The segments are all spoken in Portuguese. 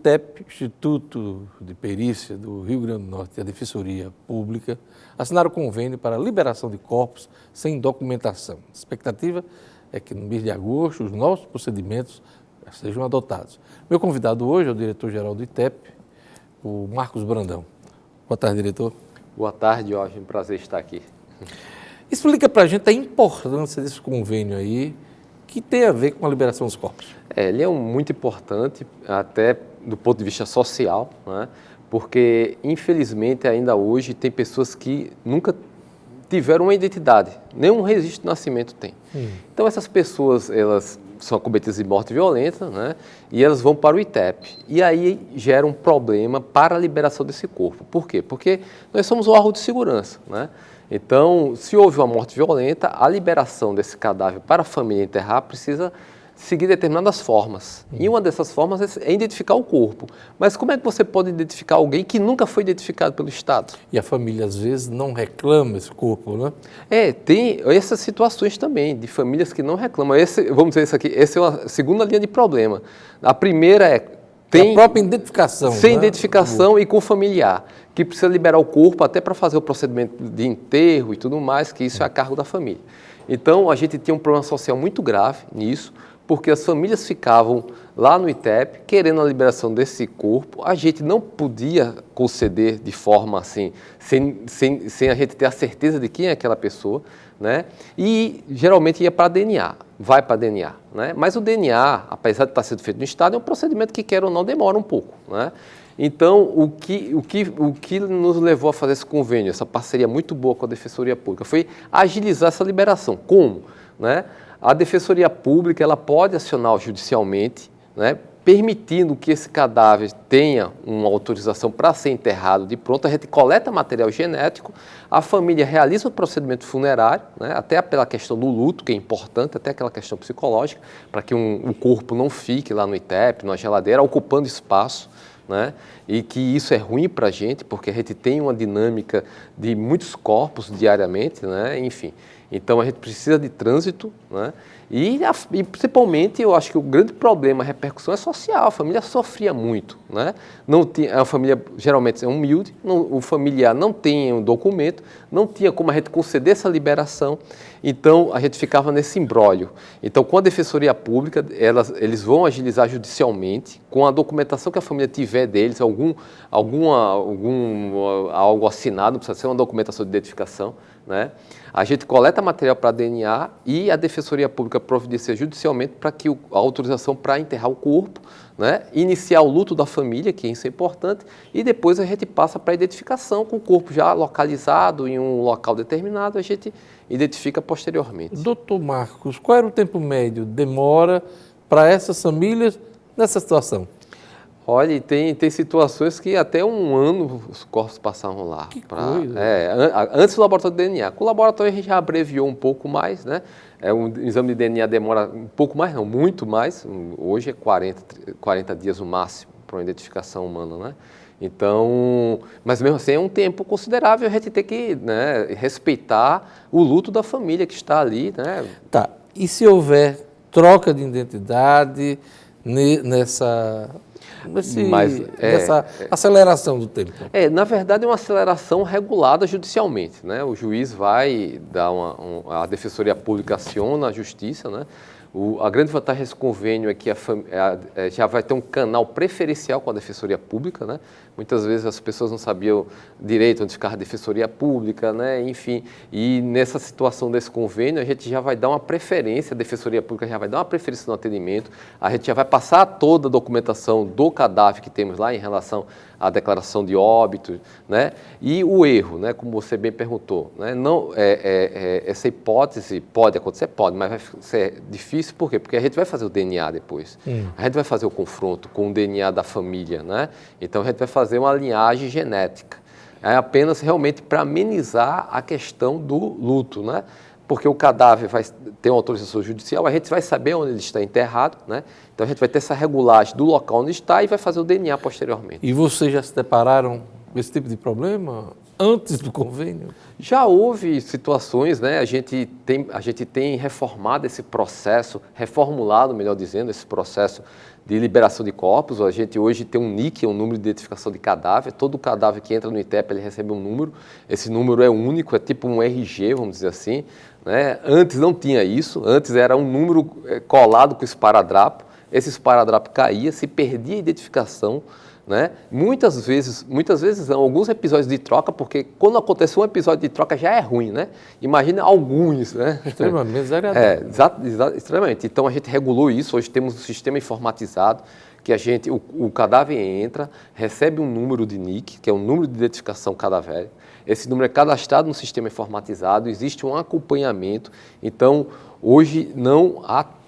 ITEP, Instituto de Perícia do Rio Grande do Norte, e a Defensoria Pública assinaram convênio para a liberação de corpos sem documentação. A expectativa é que no mês de agosto os novos procedimentos sejam adotados. Meu convidado hoje é o diretor-geral do ITEP, o Marcos Brandão. Boa tarde, diretor. Boa tarde, Jorge. Um prazer estar aqui. Explica para a gente a importância desse convênio aí, que tem a ver com a liberação dos corpos. Ele é muito importante, até do ponto de vista social, né? Porque, infelizmente, ainda hoje tem pessoas que nunca tiveram uma identidade, nenhum registro de nascimento tem. Então, essas pessoas, elas são acometidas de morte violenta, né? E elas vão para o ITEP. E aí gera um problema para a liberação desse corpo. Por quê? Porque nós somos um órgão de segurança, né? Então, se houve uma morte violenta, a liberação desse cadáver para a família enterrar precisa seguir determinadas formas. E uma dessas formas é identificar o corpo. Mas como é que você pode identificar alguém que nunca foi identificado pelo Estado? E a família, às vezes, não reclama esse corpo, né? Tem essas situações também, de famílias que não reclamam. Vamos dizer isso aqui, essa é uma segunda linha de problema. A primeira é... a própria identificação. Sem né? identificação e com familiar, que precisa liberar o corpo até para fazer o procedimento de enterro e tudo mais, que isso é a cargo da família. Então, a gente tinha um problema social muito grave nisso, porque as famílias ficavam lá no ITEP querendo a liberação desse corpo. A gente não podia conceder de forma assim, sem a gente ter a certeza de quem é aquela pessoa, né? E geralmente ia para DNA, vai para DNA, né? Mas o DNA, apesar de estar sendo feito no Estado, é um procedimento que, quer ou não, demora um pouco, né? Então, o que nos levou a fazer esse convênio, essa parceria muito boa com a Defensoria Pública, foi agilizar essa liberação. Como? Né? A Defensoria Pública ela pode acionar judicialmente, né, permitindo que esse cadáver tenha uma autorização para ser enterrado de pronto. A gente coleta material genético, a família realiza o procedimento funerário, né, até pela questão do luto, que é importante, até aquela questão psicológica, para que o corpo não fique lá no ITEP, na geladeira, ocupando espaço. Né? E que isso é ruim para a gente, porque a gente tem uma dinâmica de muitos corpos diariamente, né? Enfim. Então a gente precisa de trânsito, né? E principalmente eu acho que o grande problema, a repercussão é social. A família sofria muito, né? Não tinha, a família geralmente é humilde, o familiar não tem um documento, não tinha como a gente conceder essa liberação, então a gente ficava nesse imbróglio. Então, com a Defensoria Pública, eles vão agilizar judicialmente, com a documentação que a família tiver deles, algo assinado, não precisa ser uma documentação de identificação, né? A gente coleta material para DNA e a Defensoria Pública providencia judicialmente para que a autorização para enterrar o corpo, né? Iniciar o luto da família, que isso é importante, e depois a gente passa para a identificação com o corpo já localizado em um local determinado, a gente identifica posteriormente. Doutor Marcos, qual era o tempo médio de demora para essas famílias nessa situação? Olha, tem situações que até um ano os corpos passavam lá. Que coisa. Antes do laboratório de DNA. Com o laboratório a gente já abreviou um pouco mais, né? Um exame de DNA demora um pouco mais, não, muito mais. Hoje é 40 dias no máximo para uma identificação humana, né? Então, mas mesmo assim é um tempo considerável, a gente tem que, né, respeitar o luto da família que está ali, né? Tá, e se houver troca de identidade nessa aceleração do tempo? Na verdade é uma aceleração regulada judicialmente, né? O juiz vai dar a Defensoria Pública aciona a Justiça, né? A grande vantagem desse convênio é que já vai ter um canal preferencial com a Defensoria Pública, né? Muitas vezes as pessoas não sabiam direito onde ficava a Defensoria Pública, né? Enfim, e nessa situação desse convênio a gente já vai dar uma preferência, a Defensoria Pública já vai dar uma preferência no atendimento, a gente já vai passar toda a documentação do cadáver que temos lá em relação à declaração de óbito, né? E o erro, né? Como você bem perguntou, né? Não, essa hipótese pode acontecer, pode, mas vai ser difícil, por quê? Porque a gente vai fazer o DNA depois, a gente vai fazer o confronto com o DNA da família, né? Então a gente vai fazer uma linhagem genética, é apenas realmente para amenizar a questão do luto, né? Porque o cadáver vai ter uma autorização judicial, a gente vai saber onde ele está enterrado, né? Então a gente vai ter essa regulagem do local onde está e vai fazer o DNA posteriormente. E vocês já se depararam com esse tipo de problema antes do convênio? Já houve situações, né? A gente tem reformado esse processo, reformulado, melhor dizendo, esse processo de liberação de corpos. A gente hoje tem um NIC, um número de identificação de cadáver. Todo cadáver que entra no ITEP, ele recebe um número. Esse número é único, é tipo um RG, vamos dizer assim, né? Antes não tinha isso, antes era um número colado com esparadrapo. Esse esparadrapo caía, se perdia a identificação, né? Muitas vezes não, alguns episódios de troca, porque quando acontece um episódio de troca já é ruim, né? Imagina alguns, né? Extremamente desagradável. Extremamente. Então a gente regulou isso, hoje temos um sistema informatizado, que o cadáver entra, recebe um número de NIC, que é um número de identificação cadavérica. Esse número é cadastrado no sistema informatizado, existe um acompanhamento. Então, hoje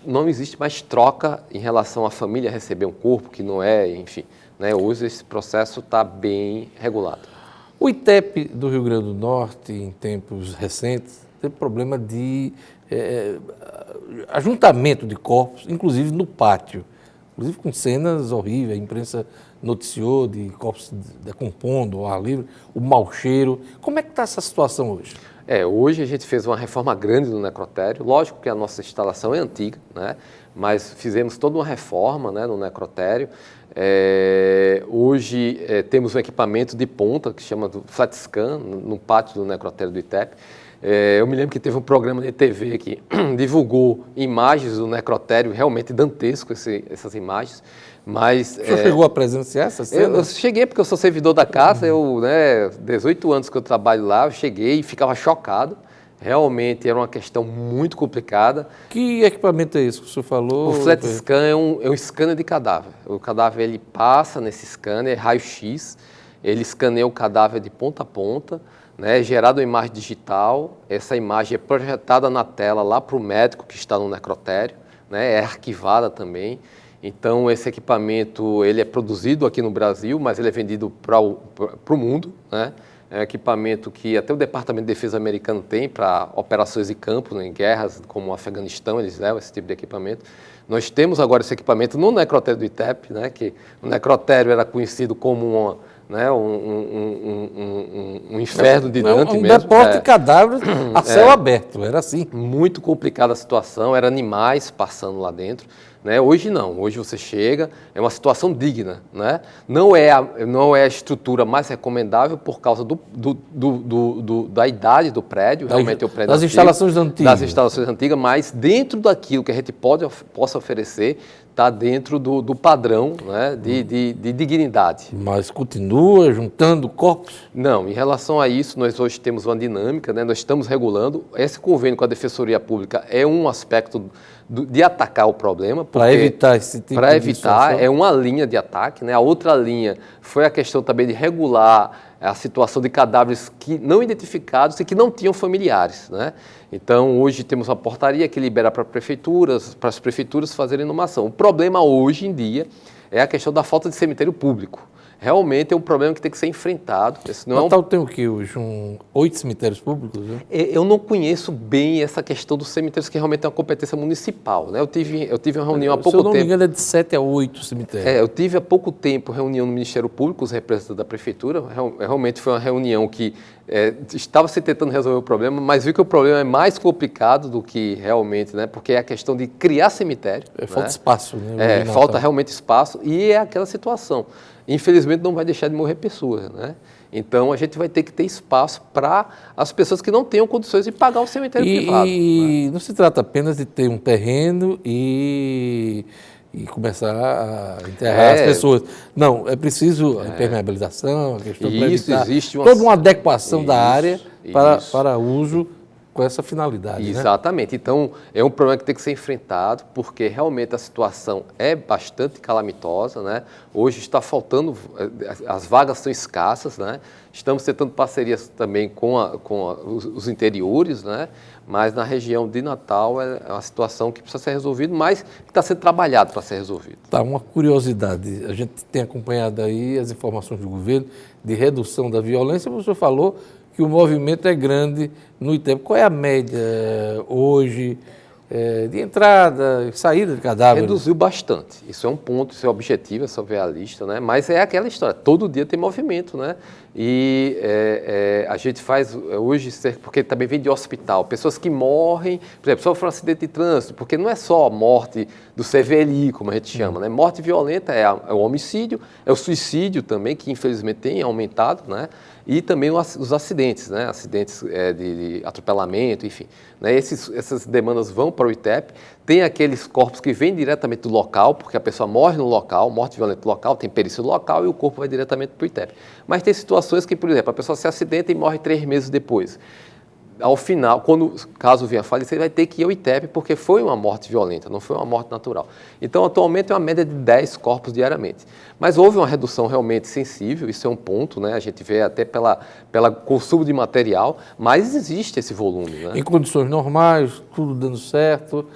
não existe mais troca em relação à família receber um corpo, que não é, enfim. Né? Hoje esse processo está bem regulado. O ITEP do Rio Grande do Norte, em tempos recentes, teve problema de ajuntamento de corpos, inclusive no pátio, inclusive com cenas horríveis. A imprensa noticiou de corpos decompondo ao ar livre, o mau cheiro. Como é que está essa situação hoje? Hoje a gente fez uma reforma grande no necrotério. Lógico que a nossa instalação é antiga, né? Mas fizemos toda uma reforma, né, no necrotério. Hoje temos um equipamento de ponta que chama do flat scan no pátio do necrotério do ITEP. Eu me lembro que teve um programa de TV que divulgou imagens do necrotério, realmente dantesco essas imagens. Mas, o senhor chegou a presenciar essa cena? Eu cheguei porque eu sou servidor da casa, 18 anos que eu trabalho lá, eu cheguei e ficava chocado. Realmente era uma questão muito complicada. Que equipamento é esse que o senhor falou? O flat scan é um scanner de cadáver. O cadáver ele passa nesse scanner, raio-x, ele escaneia o cadáver de ponta a ponta, né, é gerada uma imagem digital, essa imagem é projetada na tela lá para o médico que está no necrotério, né, é arquivada também. Então, esse equipamento ele é produzido aqui no Brasil, mas ele é vendido para o mundo, né? É um equipamento que até o Departamento de Defesa americano tem para operações de campo, né, em guerras como o Afeganistão, eles levam esse tipo de equipamento. Nós temos agora esse equipamento no necrotério do ITEP, né, que o necrotério era conhecido como um inferno de Dante mesmo. Depósito de cadáveres a céu aberto, era assim. Muito complicada a situação, eram animais passando lá dentro. Né? Hoje não, hoje você chega, é uma situação digna. Né? Não é a estrutura mais recomendável por causa da idade do prédio, realmente é o prédio das instalações antigas. Das instalações antigas, mas dentro daquilo que a gente possa oferecer, está dentro do padrão, né, de dignidade. Mas continua juntando corpos? Não, em relação a isso, nós hoje temos uma dinâmica, né, nós estamos regulando. Esse convênio com a Defensoria Pública é um aspecto de atacar o problema. Para evitar esse tipo de situação? Para evitar, é uma linha de ataque. Né? A outra linha foi a questão também de regular a situação de cadáveres não identificados e que não tinham familiares. Né? Então, hoje temos uma portaria que libera para as prefeituras fazerem inumação. O problema hoje em dia é a questão da falta de cemitério público. Realmente é um problema que tem que ser enfrentado. Natal tem o quê hoje? 8 cemitérios públicos? Né? Eu não conheço bem essa questão dos cemitérios, que realmente é uma competência municipal. Né? Eu tive uma reunião há pouco tempo. Se eu não me engano, é de 7 a 8 cemitérios. Eu tive há pouco tempo reunião no Ministério Público, os representantes da Prefeitura. Realmente foi uma reunião que estava se tentando resolver o problema, mas viu que o problema é mais complicado do que realmente, né? Porque é a questão de criar cemitério. Falta espaço. Né? Falta realmente espaço e é aquela situação. Infelizmente não vai deixar de morrer pessoas, né? Então a gente vai ter que ter espaço para as pessoas que não tenham condições de pagar o cemitério privado. E não se trata apenas de ter um terreno e começar a enterrar as pessoas. Não, é preciso a impermeabilização, a questão para evitar toda uma adequação da área para uso com essa finalidade. Exatamente. Né? Então, é um problema que tem que ser enfrentado, porque realmente a situação é bastante calamitosa. Né? Hoje está faltando, as vagas são escassas, né? Estamos tentando parcerias também com os interiores, né? Mas na região de Natal é uma situação que precisa ser resolvida, mas que está sendo trabalhado para ser resolvido. Tá, uma curiosidade, a gente tem acompanhado aí as informações do governo de redução da violência, o senhor falou que o movimento é grande no ITEP. Qual é a média hoje de entrada e saída de cadáveres? Reduziu bastante. Isso é um ponto, isso é objetivo, essa é a lista, né? Mas é aquela história, todo dia tem movimento, né? E a gente faz hoje, porque também vem de hospital, pessoas que morrem, por exemplo, sofrem um acidente de trânsito, porque não é só a morte do CVLI, como a gente chama, né? Morte violenta é o homicídio, é o suicídio também, que infelizmente tem aumentado, né? E também os acidentes, né? Acidentes de atropelamento, enfim. Né? Essas demandas vão para o ITEP. Tem aqueles corpos que vêm diretamente do local, porque a pessoa morre no local, morte violenta no local, tem perícia no local e o corpo vai diretamente para o ITEP. Mas tem situações que, por exemplo, a pessoa se acidenta e morre 3 meses depois. Ao final, caso venha a falecer, vai ter que ir ao ITEP, porque foi uma morte violenta, não foi uma morte natural. Então, atualmente, é uma média de 10 corpos diariamente. Mas houve uma redução realmente sensível, isso é um ponto, né? A gente vê até pela consumo de material, mas existe esse volume. Né? Em condições normais, tudo dando certo,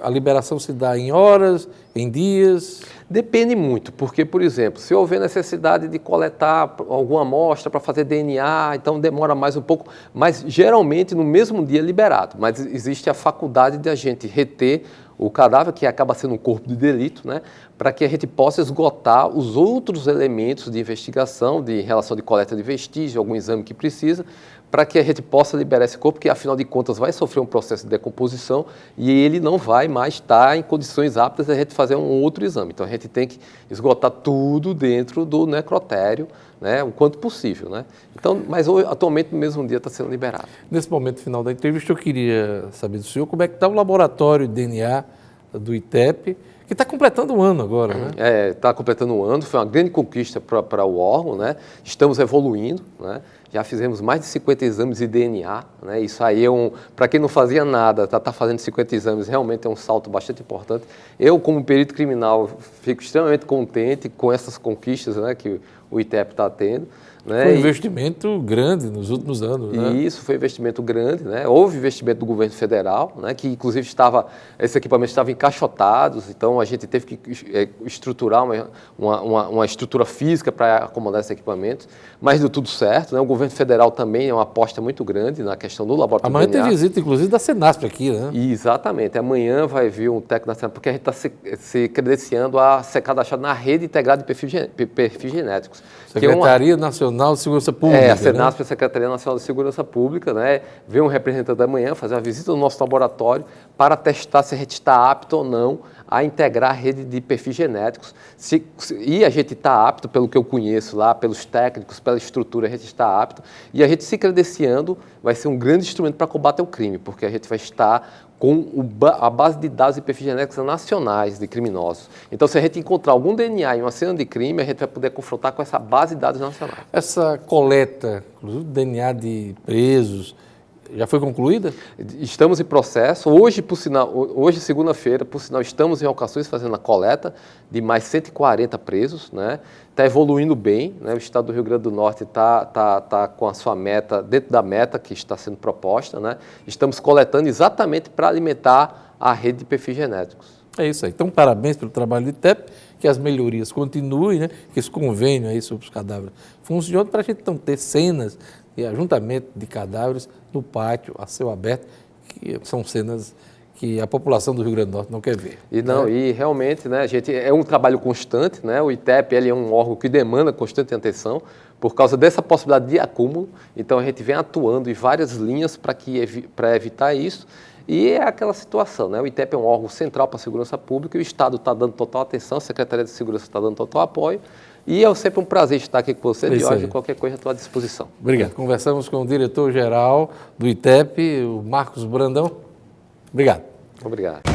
a liberação se dá em horas, em dias? Depende muito, porque, por exemplo, se houver necessidade de coletar alguma amostra para fazer DNA, então demora mais um pouco, mas geralmente no mesmo dia é liberado. Mas existe a faculdade de a gente reter o cadáver, que acaba sendo um corpo de delito, né, para que a gente possa esgotar os outros elementos de investigação, de relação de coleta de vestígio, algum exame que precisa, para que a gente possa liberar esse corpo, que afinal de contas vai sofrer um processo de decomposição e ele não vai mais estar em condições aptas de a gente fazer um outro exame. Então a gente tem que esgotar tudo dentro do necrotério, né, o quanto possível. Né? Então, mas hoje, atualmente no mesmo dia está sendo liberado. Nesse momento final da entrevista, eu queria saber do senhor como é que está o laboratório de DNA do ITEP, que está completando um ano agora, né? Está completando um ano, foi uma grande conquista para o órgão, né? Estamos evoluindo, né? Já fizemos mais de 50 exames de DNA, né? Isso aí para quem não fazia nada, tá fazendo 50 exames, realmente é um salto bastante importante. Eu, como perito criminal, fico extremamente contente com essas conquistas, né, que o ITEP está tendo. Né? Foi um investimento grande nos últimos anos, né? E isso foi um investimento grande, né? Houve investimento do governo federal, né? Que inclusive esses equipamentos estavam encaixotados, então a gente teve que estruturar uma estrutura física para acomodar esses equipamentos, mas deu tudo certo, né? O governo federal também é uma aposta muito grande na questão do laboratório Amanhã DNA. tem visita, inclusive, da Senasp aqui, né? Exatamente, amanhã vai vir um técnico da Senasp, porque a gente está se credenciando a ser cadastrado na rede integrada de perfis genéticos. Secretaria Nacional de Segurança Pública. A Senasp, a Secretaria Nacional de Segurança Pública, né? Vem um representante da manhã fazer uma visita no nosso laboratório para testar se a gente está apto ou não a integrar a rede de perfis genéticos. E a gente está apto, pelo que eu conheço lá, pelos técnicos, pela estrutura, a gente está apto. E a gente se credenciando vai ser um grande instrumento para combater o crime, porque a gente vai estar com a base de dados de perfis genéticos nacionais de criminosos. Então, se a gente encontrar algum DNA em uma cena de crime, a gente vai poder confrontar com essa base de dados nacionais. Essa coleta, inclusive DNA de presos, já foi concluída? Estamos em processo. Hoje, segunda-feira, por sinal, estamos em Alcaçuz fazendo a coleta de mais 140 presos, né? Está evoluindo bem, né? O estado do Rio Grande do Norte está com a sua meta, dentro da meta que está sendo proposta, né? Estamos coletando exatamente para alimentar a rede de perfis genéticos. É isso aí. Então, parabéns pelo trabalho do ITEP, que as melhorias continuem, né? Que esse convênio aí sobre os cadáveres funcione para a gente não ter cenas de ajuntamento de cadáveres no pátio, a céu aberto, que são cenas que a população do Rio Grande do Norte não quer ver. E realmente, né, a gente é um trabalho constante, né? O ITEP ele é um órgão que demanda constante atenção por causa dessa possibilidade de acúmulo. Então a gente vem atuando em várias linhas para evitar isso. E é aquela situação, né? O ITEP é um órgão central para a segurança pública e o Estado está dando total atenção, a Secretaria de Segurança está dando total apoio. E é sempre um prazer estar aqui com você, Diógenes, qualquer coisa à tua disposição. Obrigado. Conversamos com o diretor-geral do ITEP, o Marcos Brandão. Obrigado. Obrigado.